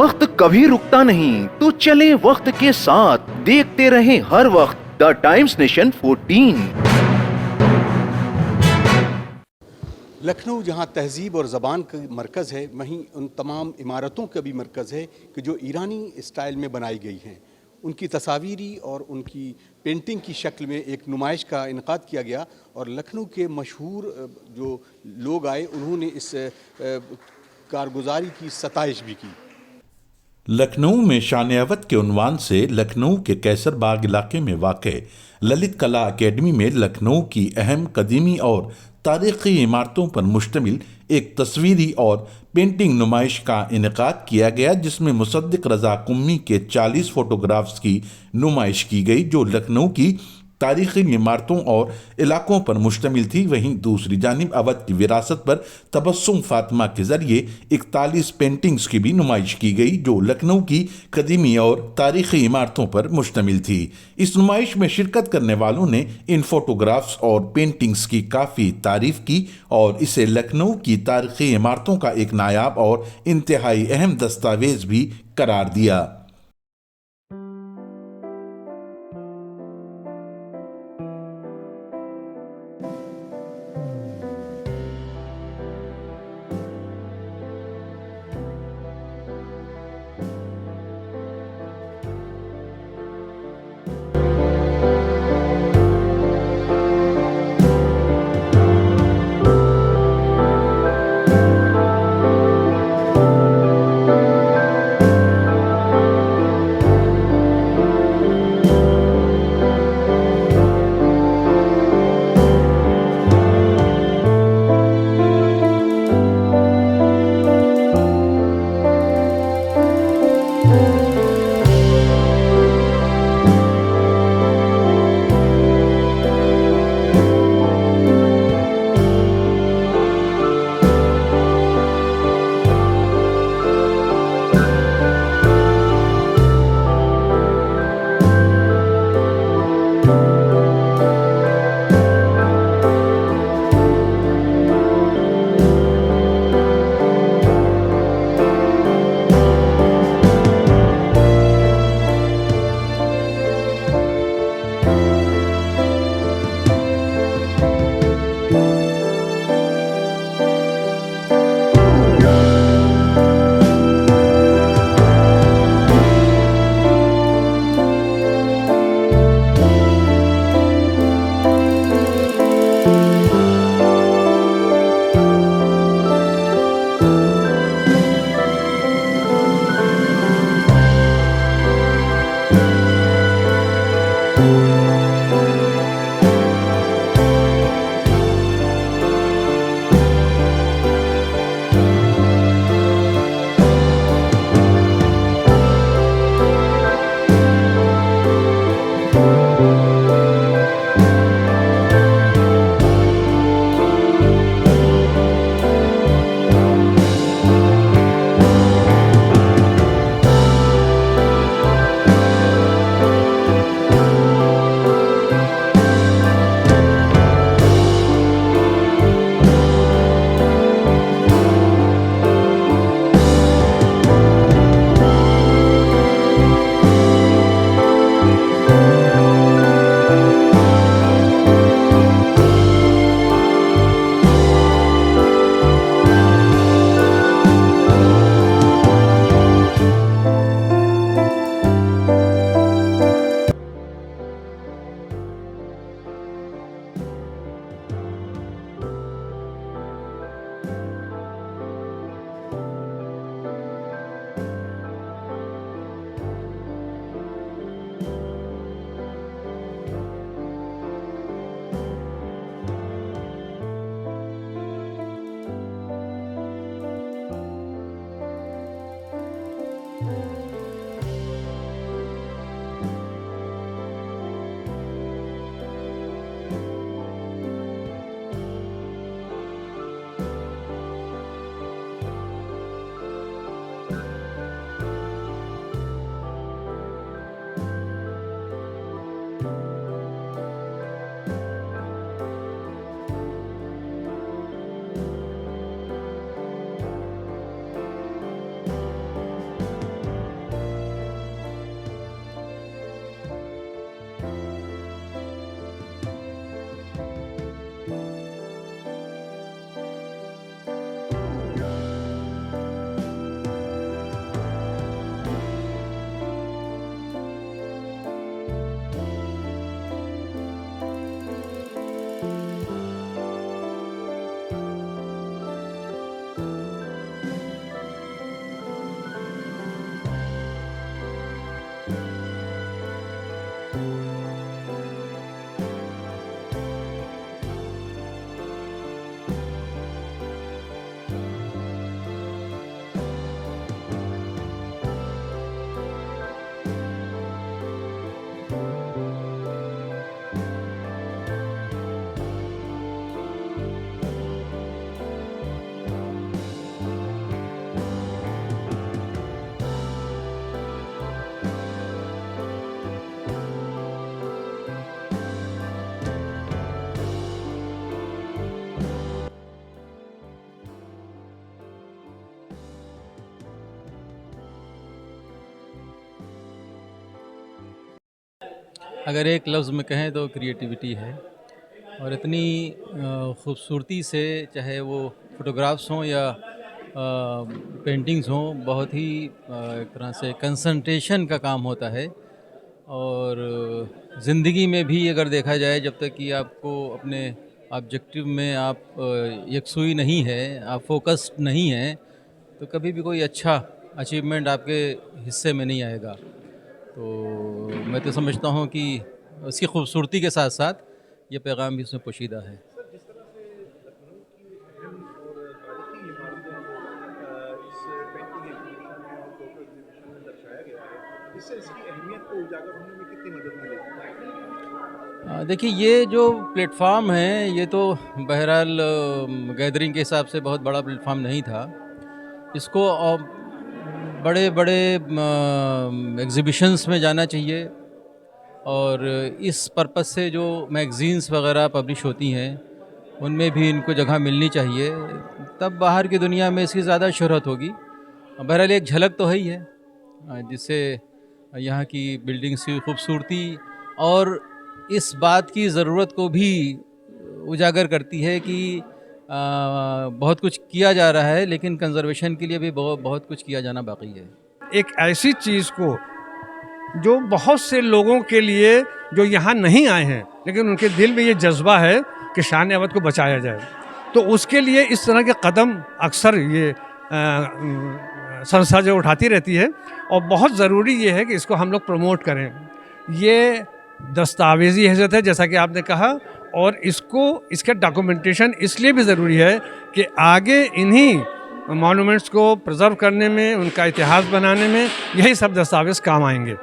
वक्त कभी रुकता नहीं, तो चले वक्त के साथ, देखते रहे हर वक्त द टाइम्स नेशन 14। लखनऊ जहाँ तहजीब और ज़बान का मरकज़ है, वहीं उन तमाम इमारतों का भी मरकज़ है कि जो ईरानी स्टाइल में बनाई गई हैं। उनकी तस्वीरी और उनकी पेंटिंग की शक्ल में एक नुमाइश का इनकाद किया गया और लखनऊ के मशहूर जो लोग आए उन्होंने इस कारगुजारी की सताइश भी की। लखनऊ में शान अवध के उन्वान से लखनऊ के कैसर बाग इलाके में वाक़ ललित कला अकेडमी में लखनऊ की अहम कदीमी और तारीख़ी इमारतों पर मुश्तमिल एक तस्वीरी और पेंटिंग नुमाइश का इनेकाद किया गया, जिसमें मुसद्दिक रज़ा कुम्मी के 40 फोटोग्राफ्स की नुमाइश की गई जो लखनऊ की तारीख़ी इमारतों और इलाकों पर मुश्तमिल थी। वहीं दूसरी जानिब अवध की विरासत पर तबस्सुम फातिमा के ज़रिए 41 पेंटिंग्स की भी नुमाइश की गई जो लखनऊ की कदीमी और तारीख़ी इमारतों पर मुश्तमिल थी। इस नुमाइश में शिरकत करने वालों ने इन फोटोग्राफ्स और पेंटिंग्स की काफ़ी तारीफ़ की और इसे लखनऊ की तारीख़ी इमारतों का एक नायाब और इंतहाई अहम दस्तावेज़ भी करार दिया। अगर एक लफ्ज़ में कहें तो क्रिएटिविटी है। और इतनी खूबसूरती से, चाहे वो फ़ोटोग्राफ्स हों या पेंटिंग्स हों, बहुत ही एक तरह से कंसंट्रेशन का काम होता है। और ज़िंदगी में भी अगर देखा जाए, जब तक कि आपको अपने ऑब्जेक्टिव में आप यकसुई नहीं है, आप फोकस्ड नहीं हैं, तो कभी भी कोई अच्छा अचीवमेंट आपके हिस्से में नहीं आएगा। तो मैं तो समझता हूँ कि उसकी खूबसूरती के साथ साथ ये पैगाम भी उसमें पोशीदा है। देखिए, ये जो प्लेटफॉर्म है, ये तो बहरहाल गैदरिंग के हिसाब से बहुत बड़ा प्लेटफॉर्म नहीं था। इसको बड़े बड़े एग्ज़िबिशंस में जाना चाहिए। और इस पर्पस से जो मैगज़ीन्स वगैरह पब्लिश होती हैं, उनमें भी इनको जगह मिलनी चाहिए। तब बाहर की दुनिया में इसकी ज़्यादा शोहरत होगी। बहरहाल एक झलक तो है ही है, जिससे यहाँ की बिल्डिंग्स की खूबसूरती और इस बात की ज़रूरत को भी उजागर करती है कि बहुत कुछ किया जा रहा है, लेकिन कंज़र्वेशन के लिए भी बहुत कुछ किया जाना बाकी है। एक ऐसी चीज़ को जो बहुत से लोगों के लिए जो यहाँ नहीं आए हैं, लेकिन उनके दिल में ये जज्बा है कि शान अवध को बचाया जाए, तो उसके लिए इस तरह के कदम अक्सर ये संस्था जो उठाती रहती है। और बहुत ज़रूरी ये है कि इसको हम लोग प्रमोट करें। ये दस्तावेज़ी हैसियत है, जैसा कि आपने कहा, और इसका डॉक्यूमेंटेशन इसलिए भी ज़रूरी है कि आगे इन्हीं मॉन्यूमेंट्स को प्रिजर्व करने में, उनका इतिहास बनाने में यही सब दस्तावेज़ काम आएंगे।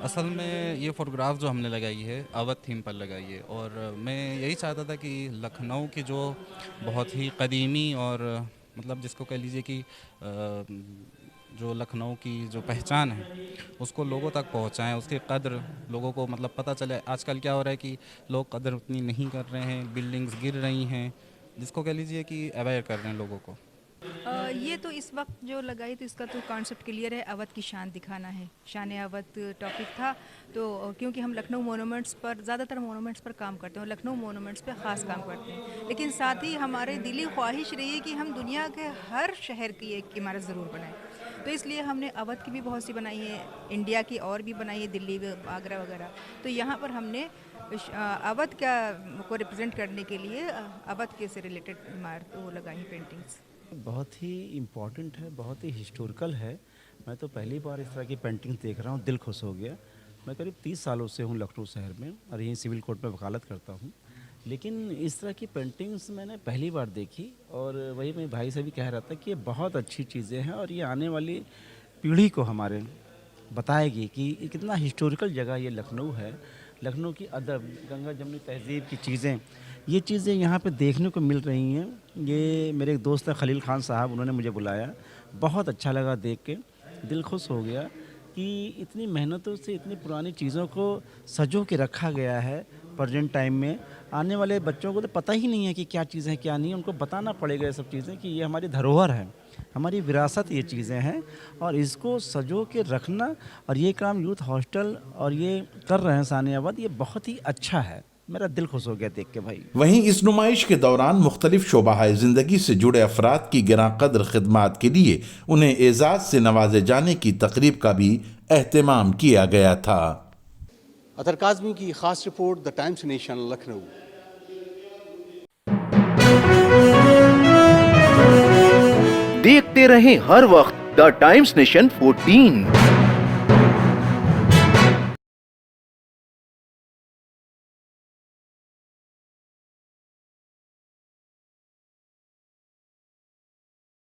असल में ये फ़ोटोग्राफ जो हमने लगाई है, अवध थीम पर लगाई है। और मैं यही चाहता था कि लखनऊ की जो बहुत ही कदीमी और मतलब जिसको कह लीजिए कि जो लखनऊ की जो पहचान है, उसको लोगों तक पहुंचाएं, उसकी कद्र लोगों को मतलब पता चले। आजकल क्या हो रहा है कि लोग कद्र उतनी नहीं कर रहे हैं, बिल्डिंग्स गिर रही हैं, जिसको कह लीजिए कि अवेयर कर रहे हैं लोगों को। ये तो इस वक्त जो लगाई, तो इसका तो कॉन्सेप्ट क्लियर है, अवध की शान दिखाना है। शान अवध टॉपिक था, तो क्योंकि हम लखनऊ मोनूमेंट्स पर, ज़्यादातर मोनूमेंट्स पर काम करते हैं, लखनऊ मोनूमेंट्स पर ख़ास काम करते हैं, लेकिन साथ ही हमारे दिली ख्वाहिश रही है कि हम दुनिया के हर शहर की एक इमारत ज़रूर बनाएं। तो इसलिए हमने अवध की भी बहुत सी बनाई है, इंडिया की और भी बनाई है, दिल्ली, आगरा वगैरह। तो यहाँ पर हमने अवध को रिप्रेजेंट करने के लिए अवध के से रिलेटेड इमारत वो लगाई पेंटिंग्स। बहुत ही इम्पॉर्टेंट है, बहुत ही हिस्टोरिकल है। मैं तो पहली बार इस तरह की पेंटिंग देख रहा हूँ, दिल खुश हो गया। मैं करीब 30 सालों से हूँ लखनऊ शहर में और यहीं सिविल कोर्ट में वकालत करता हूँ, लेकिन इस तरह की पेंटिंग्स मैंने पहली बार देखी। और वही मैं भाई से भी कह रहा था कि ये बहुत अच्छी चीज़ें हैं और ये आने वाली पीढ़ी को हमारे बताएगी कि कितना हिस्टोरिकल जगह ये लखनऊ है। लखनऊ की अदब, गंगा जमुनी तहज़ीब की चीज़ें, ये चीज़ें यहाँ पे देखने को मिल रही हैं। ये मेरे एक दोस्त हैं खलील खान साहब, उन्होंने मुझे बुलाया, बहुत अच्छा लगा देख के, दिल खुश हो गया कि इतनी मेहनतों से इतनी पुरानी चीज़ों को सजो के रखा गया है प्रेजेंट टाइम में। आने वाले बच्चों को तो पता ही नहीं है कि क्या चीज़ें हैं क्या नहीं, उनको बताना पड़ेगा ये सब चीज़ें कि ये हमारी धरोहर है, हमारी विरासत ये चीज़ें हैं, और इसको सजो के रखना। और ये काम यूथ हॉस्टल और ये कर रहे हैं शान अवध, ये बहुत ही अच्छा है। मेरा दिल खुश हो गया देख के भाई। वहीं इस नुमाइश के दौरान मुख्तलिफ शोबाए ज़िंदगी से जुड़े अफराद की गिरां कद्र खिदमात के लिए उन्हें एजाज़ से नवाजे जाने की तकरीब का भी एहतमाम किया गया था। अतर काज़मी की खास report, the times nation, Lucknow. देखते रहें हर वक्त द टाइम्स नेशन 14।